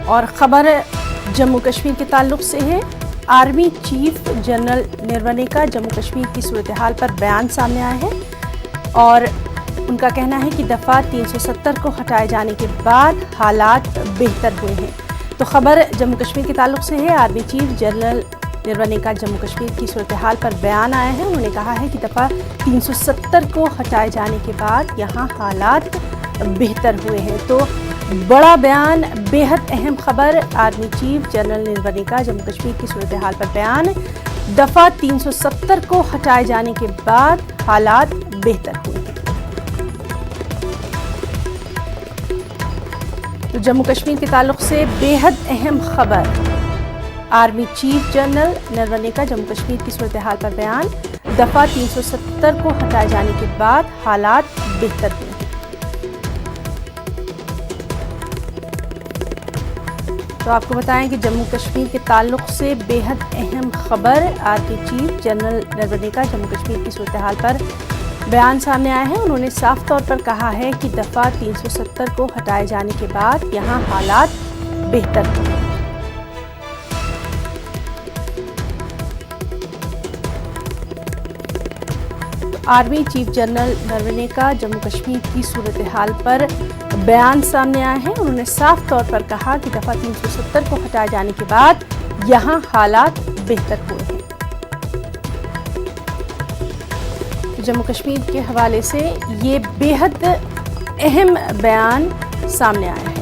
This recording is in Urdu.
اور خبر جموں کشمیر کے تعلق سے ہے۔ آرمی چیف جنرل نرونے کا جموں کشمیر کی صورتحال پر بیان سامنے آیا ہے اور ان کا کہنا ہے کہ دفعہ 370 کو ہٹائے جانے کے بعد حالات بہتر ہوئے ہیں۔ تو خبر جموں کشمیر کے تعلق سے ہے۔ آرمی چیف جنرل نرونے کا جموں کشمیر کی صورتحال پر بیان آیا ہے۔ انہوں نے کہا ہے کہ دفعہ 370 کو ہٹائے جانے کے بعد یہاں حالات بہتر ہوئے ہیں۔ تو بڑا بیان، بے حد اہم خبر، آرمی چیف جنرل نرونے کا جموں کشمیر کی صورتحال پر بیان، دفعہ 370 کو ہٹائے جانے کے بعد حالات بہتر ہوئے ہیں۔ تو جموں کشمیر کے تعلق سے بے حد اہم خبر، آرمی چیف جنرل نرونے کا جموں کشمیر کی صورتحال پر بیان، دفعہ 370 کو ہٹائے جانے کے بعد حالات بہتر ہوئے ہیں۔ تو آپ کو بتائیں کہ جموں کشمیر کے تعلق سے بے حد اہم خبر، آرمی چیف جنرل نرونے کا جموں کشمیر کی صورتحال پر بیان سامنے آیا ہے۔ انہوں نے صاف طور پر کہا ہے کہ دفعہ 370 کو ہٹائے جانے کے بعد یہاں حالات بہتر ہوئے ہیں۔ آرمی چیف جنرل نرونے کا جموں کشمیر کی صورتحال پر بیان سامنے آئے ہیں۔ انہوں نے صاف طور پر کہا کہ دفعہ 370 کو ہٹائے جانے کے بعد یہاں حالات بہتر ہوئے ہیں۔ جموں کشمیر کے حوالے سے یہ بے حد اہم بیان سامنے آیا ہے۔